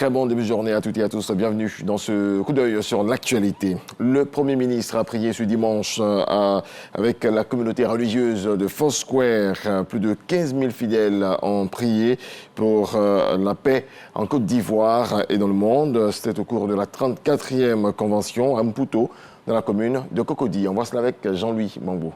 Très bon début de journée à toutes et à tous. Bienvenue dans ce coup d'œil sur l'actualité. Le Premier ministre a prié ce dimanche avec la communauté religieuse de Foursquare. Plus de 15 000 fidèles ont prié pour la paix en Côte d'Ivoire et dans le monde. C'était au cours de la 34e convention à Mputo, dans la commune de Cocody. On voit cela avec Jean-Louis Mambo.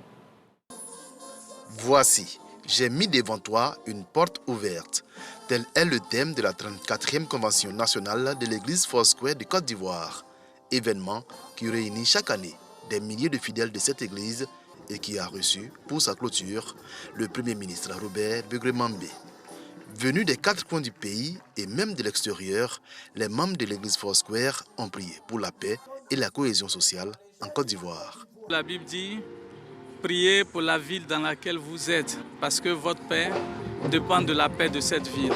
Voici, j'ai mis devant toi une porte ouverte. Tel est le thème de la 34e Convention nationale de l'église Foursquare de Côte d'Ivoire. Événement qui réunit chaque année des milliers de fidèles de cette église et qui a reçu pour sa clôture le Premier ministre Robert Begré-Mambé. Venus des 4 coins du pays et même de l'extérieur, les membres de l'église Foursquare ont prié pour la paix et la cohésion sociale en Côte d'Ivoire. La Bible dit: priez pour la ville dans laquelle vous êtes, parce que votre paix dépend de la paix de cette ville.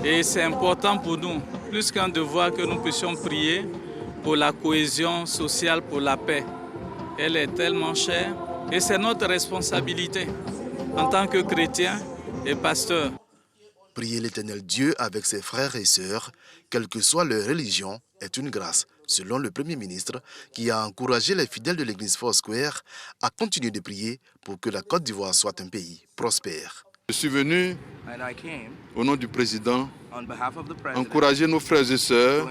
Et c'est important pour nous, plus qu'un devoir, que nous puissions prier pour la cohésion sociale, pour la paix. Elle est tellement chère et c'est notre responsabilité en tant que chrétiens et pasteurs. Prier l'Éternel Dieu avec ses frères et sœurs, quelle que soit leur religion, est une grâce, selon le Premier ministre, qui a encouragé les fidèles de l'église Foursquare à continuer de prier pour que la Côte d'Ivoire soit un pays prospère. Je suis venu, au nom du président, encourager nos frères et sœurs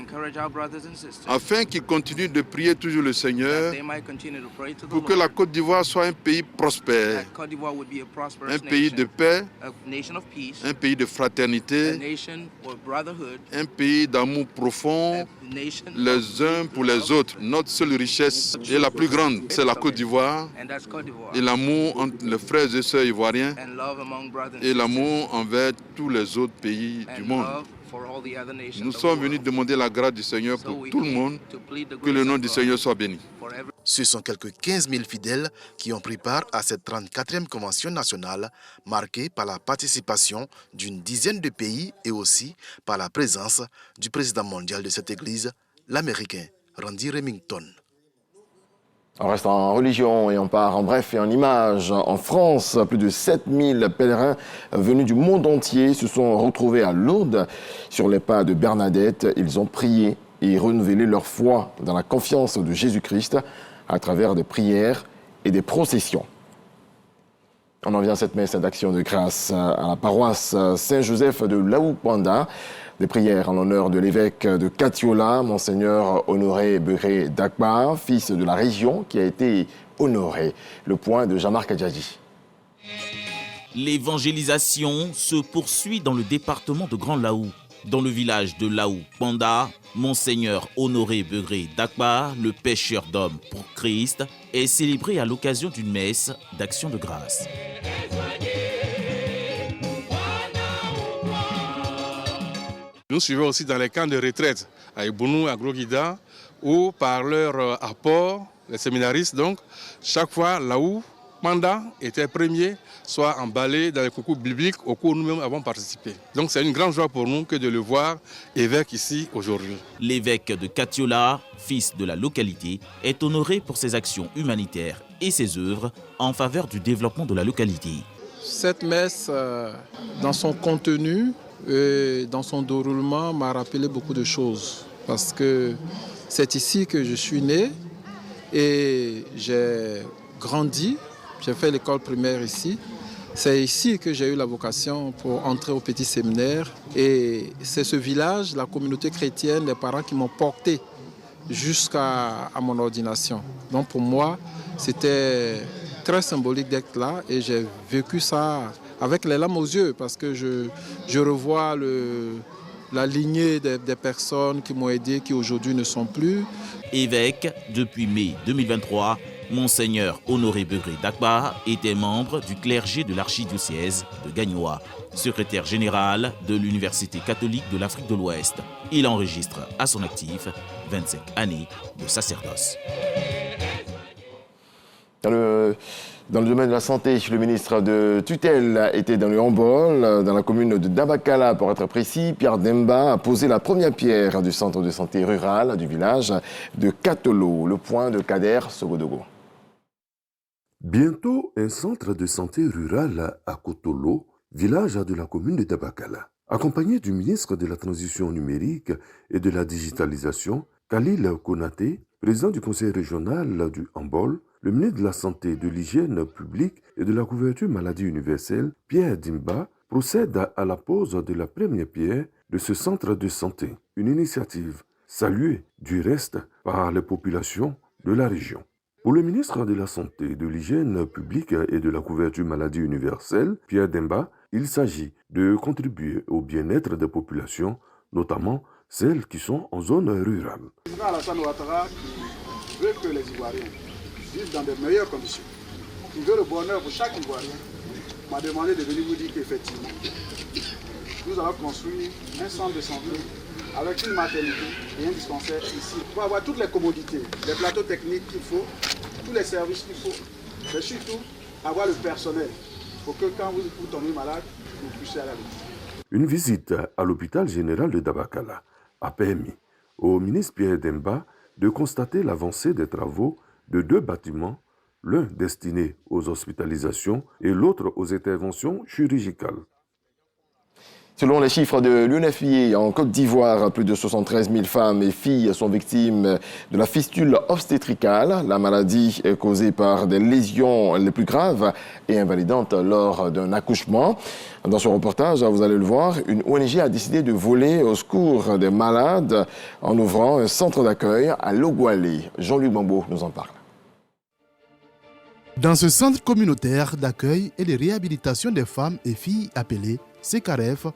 afin qu'ils continuent de prier toujours le Seigneur pour que la Côte d'Ivoire soit un pays prospère, un pays de paix, un pays de fraternité, un pays d'amour profond les uns pour les autres. Notre seule richesse et la plus grande, c'est la Côte d'Ivoire et l'amour entre les frères et sœurs ivoiriens et l'amour envers tous les autres pays du monde. Nous sommes venus demander la grâce du Seigneur pour tout le monde, que le nom du Seigneur soit béni. Ce sont quelques 15 000 fidèles qui ont pris part à cette 34e convention nationale, marquée par la participation d'une dizaine de pays et aussi par la présence du président mondial de cette église, l'Américain Randy Remington. On reste en religion et on part en bref et en images. En France, plus de 7000 pèlerins venus du monde entier se sont retrouvés à Lourdes. Sur les pas de Bernadette, ils ont prié et renouvelé leur foi dans la confiance de Jésus-Christ à travers des prières et des processions. On en vient à cette messe d'action de grâce à la paroisse Saint-Joseph de Laou-Panda. Des prières en l'honneur de l'évêque de Katiola, Monseigneur Honoré Begré Dakbar, fils de la région, qui a été honoré. Le point de Jean-Marc Adjadji. L'évangélisation se poursuit dans le département de Grand Laou. Dans le village de Laou-Panda, Monseigneur Honoré Begré Dakbar, le pêcheur d'hommes pour Christ, est célébré à l'occasion d'une messe d'action de grâce. Nous suivons aussi dans les camps de retraite à Ebounou, à Groguida, où par leur apport, les séminaristes, donc, chaque fois, Laou-Panda était premier, soit emballé dans les concours bibliques auxquels nous-mêmes avons participé. Donc c'est une grande joie pour nous que de le voir évêque ici aujourd'hui. L'évêque de Katiola, fils de la localité, est honoré pour ses actions humanitaires et ses œuvres en faveur du développement de la localité. Cette messe, dans son contenu, et dans son déroulement, m'a rappelé beaucoup de choses parce que c'est ici que je suis né et j'ai grandi, j'ai fait l'école primaire ici. C'est ici que j'ai eu la vocation pour entrer au petit séminaire et c'est ce village, la communauté chrétienne, les parents qui m'ont porté jusqu'à mon ordination. Donc pour moi, c'était très symbolique d'être là et j'ai vécu ça avec les larmes aux yeux parce que je revois la lignée des personnes qui m'ont aidé, qui aujourd'hui ne sont plus. Évêque, depuis mai 2023, Monseigneur Honoré Begré Dakbar était membre du clergé de l'archidiocèse de Gagnoa, secrétaire général de l'Université catholique de l'Afrique de l'Ouest. Il enregistre à son actif 25 années de sacerdoce. Dans le domaine de la santé, le ministre de tutelle était dans le handball, dans la commune de Dabakala pour être précis. Pierre Demba a posé la première pierre du centre de santé rural du village de Katolo, le point de Kader Sogodogo. Bientôt, un centre de santé rural à Kotolo, village de la commune de Dabakala. Accompagné du ministre de la Transition numérique et de la digitalisation, Khalil Konaté, président du conseil régional du Hambol, le ministre de la Santé, de l'Hygiène publique et de la couverture maladie universelle, Pierre Dimba, procède à la pose de la première pierre de ce centre de santé, une initiative saluée du reste par les populations de la région. Pour le ministre de la Santé, de l'Hygiène publique et de la couverture maladie universelle, Pierre Dimba, il s'agit de contribuer au bien-être des populations, notamment celles qui sont en zone rurale. Le président Alassane Ouattara qui veut que les Ivoiriens vivent dans de meilleures conditions, qui veut le bonheur pour chaque Ivoirien, m'a demandé de venir vous dire qu'effectivement, nous allons construire un centre de santé avec une maternité et un dispensaire ici pour avoir toutes les commodités, les plateaux techniques qu'il faut, tous les services qu'il faut, mais surtout avoir le personnel pour que quand vous tombez malade, vous puissiez aller à l'hôpital. Une visite à l'hôpital général de Dabakala a permis au ministre Pierre Dimba de constater l'avancée des travaux de 2 bâtiments, l'un destiné aux hospitalisations et l'autre aux interventions chirurgicales. Selon les chiffres de l'UNFPA, en Côte d'Ivoire, plus de 73 000 femmes et filles sont victimes de la fistule obstétricale. La maladie est causée par des lésions les plus graves et invalidantes lors d'un accouchement. Dans ce reportage, vous allez le voir, une ONG a décidé de voler au secours des malades en ouvrant un centre d'accueil à Logoualé. Jean-Luc Bambo nous en parle. Dans ce centre communautaire d'accueil et de réhabilitation des femmes et filles appelé CKRF,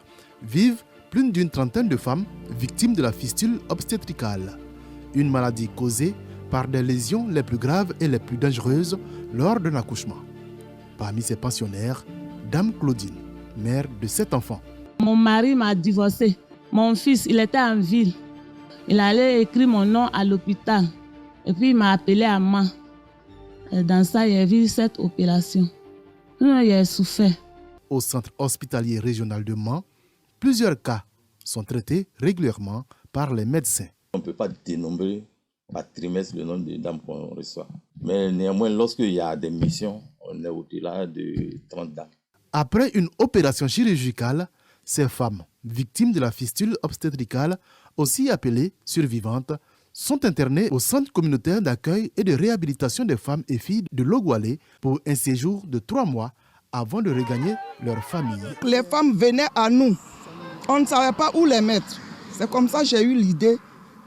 vivent plus d'une trentaine de femmes victimes de la fistule obstétricale, une maladie causée par des lésions les plus graves et les plus dangereuses lors d'un accouchement. Parmi ces pensionnaires, Dame Claudine, mère de 7 enfants. Mon mari m'a divorcé. Mon fils, il était en ville. Il allait écrire mon nom à l'hôpital. Et puis il m'a appelé à moi. Et dans ça, il a vu cette opération. Il a souffert. Au centre hospitalier régional de Mans, plusieurs cas sont traités régulièrement par les médecins. On ne peut pas dénombrer par trimestre le nombre de dames qu'on reçoit. Mais néanmoins, lorsqu'il y a des missions, on est au-delà de 30 dames. Après une opération chirurgicale, ces femmes victimes de la fistule obstétricale, aussi appelées survivantes, sont internées au centre communautaire d'accueil et de réhabilitation des femmes et filles de Logoualé pour un séjour de 3 mois avant de regagner leur famille. Les femmes venaient à nous. On ne savait pas où les mettre. C'est comme ça que j'ai eu l'idée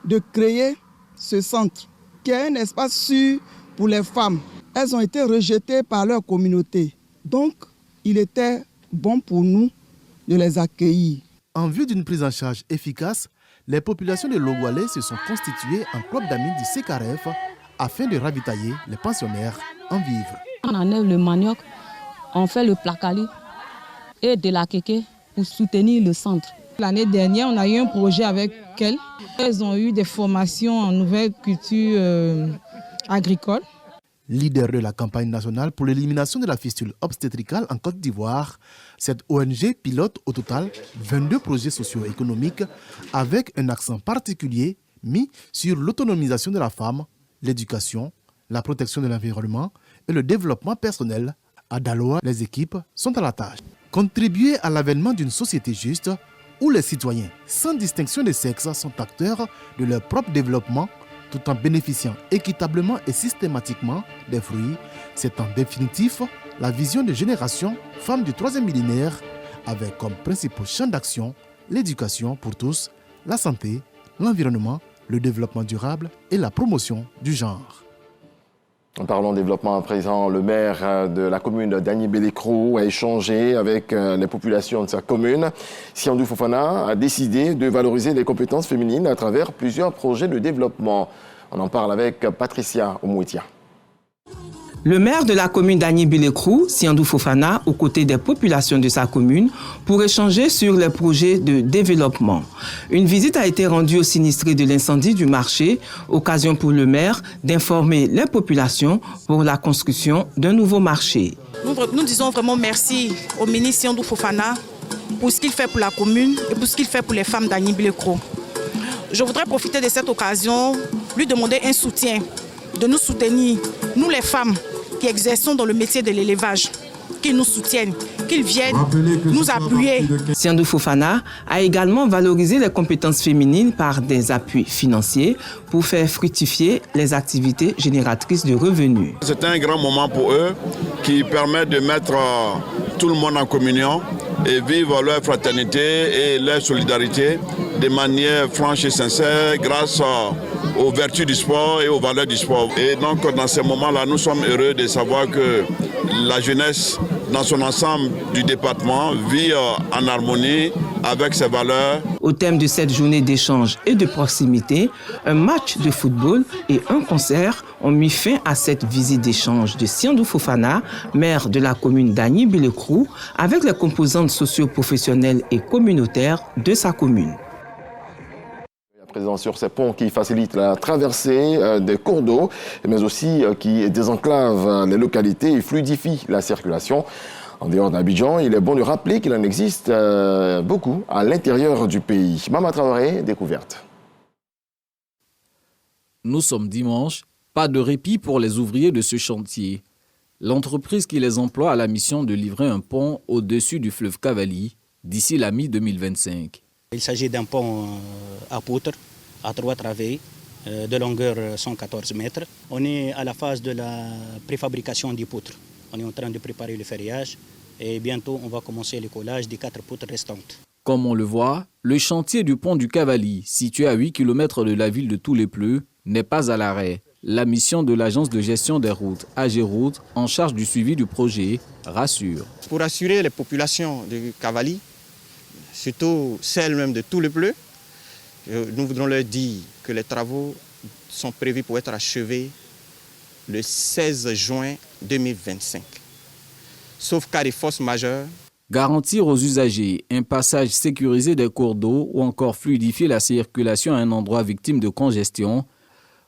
de créer ce centre, qui est un espace sûr pour les femmes. Elles ont été rejetées par leur communauté. Donc, il était bon pour nous de les accueillir. En vue d'une prise en charge efficace, les populations de Logoualé se sont constituées en club d'amis du CKRF afin de ravitailler les pensionnaires en vivres. On enlève le manioc, on fait le placali et de la kéké pour soutenir le centre. L'année dernière, on a eu un projet avec elles. Elles ont eu des formations en nouvelles cultures agricoles. Leader de la campagne nationale pour l'élimination de la fistule obstétricale en Côte d'Ivoire, cette ONG pilote au total 22 projets socio-économiques avec un accent particulier mis sur l'autonomisation de la femme, l'éducation, la protection de l'environnement et le développement personnel. À Daloa, les équipes sont à la tâche. Contribuer à l'avènement d'une société juste où les citoyens, sans distinction de sexe, sont acteurs de leur propre développement tout en bénéficiant équitablement et systématiquement des fruits. C'est en définitif la vision de génération femmes du 3e millénaire avec comme principaux champs d'action l'éducation pour tous, la santé, l'environnement, le développement durable et la promotion du genre. En parlant développement à présent, le maire de la commune d'Agny-Bellecro a échangé avec les populations de sa commune. Siandou Fofana a décidé de valoriser les compétences féminines à travers plusieurs projets de développement. On en parle avec Patricia Omouetia. Le maire de la commune d'Agny-Bellecro, Siandou Fofana, aux côtés des populations de sa commune, pour échanger sur les projets de développement. Une visite a été rendue aux sinistrés de l'incendie du marché, occasion pour le maire d'informer les populations pour la construction d'un nouveau marché. Nous disons vraiment merci au ministre Siandou Fofana pour ce qu'il fait pour la commune et pour ce qu'il fait pour les femmes d'Agny-Bellecro. Je voudrais profiter de cette occasion, lui demander un soutien, de nous soutenir, nous les femmes qui exerçons dans le métier de l'élevage. qu'ils nous soutiennent, qu'ils viennent nous appuyer. Siandou Fofana a également valorisé les compétences féminines par des appuis financiers pour faire fructifier les activités génératrices de revenus. C'est un grand moment pour eux qui permet de mettre tout le monde en communion et vivre leur fraternité et leur solidarité de manière franche et sincère grâce aux vertus du sport et aux valeurs du sport. Et donc dans ces moments-là, nous sommes heureux de savoir que la jeunesse dans son ensemble du département vit en harmonie avec ses valeurs. Au thème de cette journée d'échange et de proximité, un match de football et un concert ont mis fin à cette visite d'échange de Siandou Fofana, maire de la commune d'Agny-Bilekrou, avec les composantes socio-professionnelles et communautaires de sa commune. Présent sur ces ponts qui facilitent la traversée des cours d'eau, mais aussi qui désenclavent les localités et fluidifient la circulation. En dehors d'Abidjan, il est bon de rappeler qu'il en existe beaucoup à l'intérieur du pays. Mama Traoré, découverte. Nous sommes dimanche, pas de répit pour les ouvriers de ce chantier. L'entreprise qui les emploie a la mission de livrer un pont au-dessus du fleuve Cavali d'ici la mi-2025. Il s'agit d'un pont à poutres, à 3 travées, de longueur 114 mètres. On est à la phase de la préfabrication des poutres. On est en train de préparer le ferriage et bientôt on va commencer le collage des 4 poutres restantes. Comme on le voit, le chantier du pont du Cavali, situé à 8 km de la ville de Tous-les-Pleux, n'est pas à l'arrêt. La mission de l'agence de gestion des routes, AGERoutes, en charge du suivi du projet, rassure. Pour assurer les populations du Cavali, surtout celles même de Tous-les-Pleux, nous voudrons leur dire que les travaux sont prévus pour être achevés le 16 juin 2025. Sauf cas de force majeure. Garantir aux usagers un passage sécurisé des cours d'eau ou encore fluidifier la circulation à un endroit victime de congestion.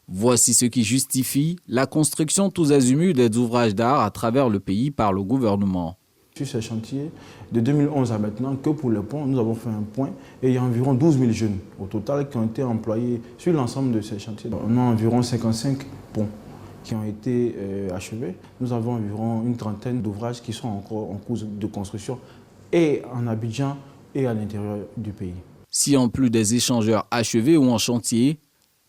Voici ce qui justifie la construction tous azimuts des ouvrages d'art à travers le pays par le gouvernement. Sur ces chantiers, de 2011 à maintenant, que pour le pont, nous avons fait un point et il y a environ 12 000 jeunes au total qui ont été employés sur l'ensemble de ces chantiers. On a environ 55 ponts qui ont été achevés. Nous avons environ une trentaine d'ouvrages qui sont encore en cours de construction et en Abidjan et à l'intérieur du pays. Si en plus des échangeurs achevés ou en chantier,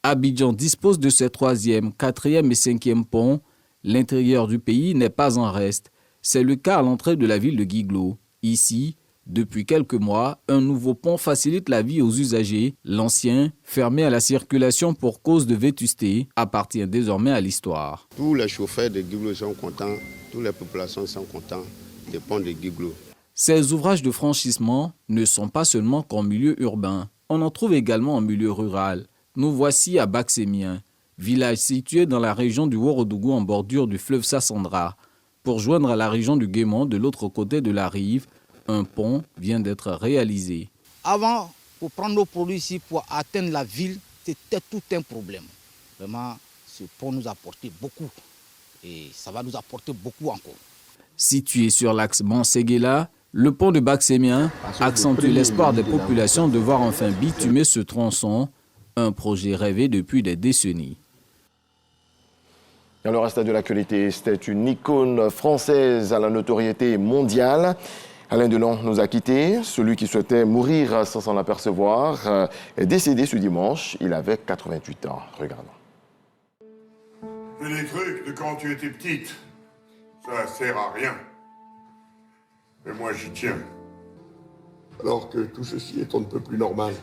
Abidjan dispose de ses 3e, 4e et 5e ponts, l'intérieur du pays n'est pas en reste. C'est le cas à l'entrée de la ville de Guiglo. Ici, depuis quelques mois, un nouveau pont facilite la vie aux usagers. L'ancien, fermé à la circulation pour cause de vétusté, appartient désormais à l'histoire. Tous les chauffeurs de Guiglo sont contents, toutes les populations sont contentes des ponts de Guiglo. Ces ouvrages de franchissement ne sont pas seulement qu'en milieu urbain. On en trouve également en milieu rural. Nous voici à Baksémien, village situé dans la région du Worodougou en bordure du fleuve Sassandra. Pour joindre à la région du Guémon de l'autre côté de la rive, un pont vient d'être réalisé. Avant, pour prendre nos produits ici, pour atteindre la ville, c'était tout un problème. Vraiment, ce pont nous a apporté beaucoup et ça va nous apporter beaucoup encore. Situé sur l'axe Banséguéla, le pont de Baksémien accentue l'espoir des populations de voir enfin bitumer ce tronçon, un projet rêvé depuis des décennies. Dans le reste de l'actualité, c'était une icône française à la notoriété mondiale. Alain Delon nous a quittés. Celui qui souhaitait mourir sans s'en apercevoir est décédé ce dimanche. Il avait 88 ans. Regardons. Fais des trucs de quand tu étais petite. Ça sert à rien. Mais moi, j'y tiens. Alors que tout ceci est on ne peut plus normal.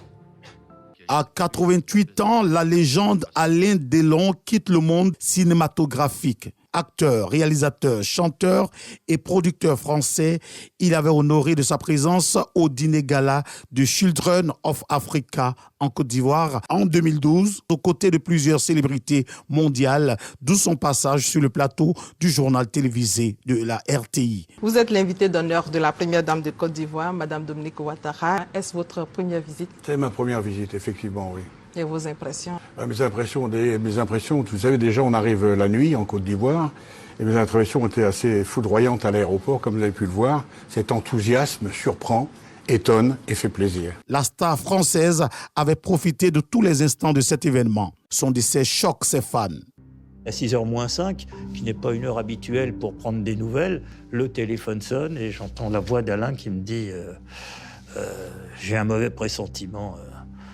À 88 ans, la légende Alain Delon quitte le monde cinématographique. Acteur, réalisateur, chanteur et producteur français, il avait honoré de sa présence au dîner gala de Children of Africa en Côte d'Ivoire en 2012, aux côtés de plusieurs célébrités mondiales, d'où son passage sur le plateau du journal télévisé de la RTI. Vous êtes l'invité d'honneur de la première dame de Côte d'Ivoire, Madame Dominique Ouattara. Est-ce votre première visite? C'est ma première visite, effectivement, oui. Et vos impressions? Mes impressions, vous savez, déjà on arrive la nuit en Côte d'Ivoire et mes impressions étaient assez foudroyantes à l'aéroport, comme vous avez pu le voir. Cet enthousiasme surprend, étonne et fait plaisir. La star française avait profité de tous les instants de cet événement. Son décès choque ses fans. À 6h moins 5, qui n'est pas une heure habituelle pour prendre des nouvelles, le téléphone sonne et j'entends la voix d'Alain qui me dit j'ai un mauvais pressentiment.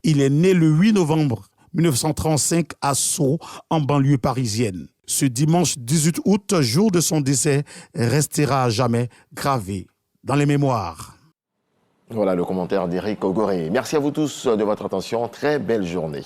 Il est né le 8 novembre 1935 à Sceaux, en banlieue parisienne. Ce dimanche 18 août, jour de son décès, restera à jamais gravé dans les mémoires. Voilà le commentaire d'Éric Ogoré. Merci à vous tous de votre attention. Très belle journée.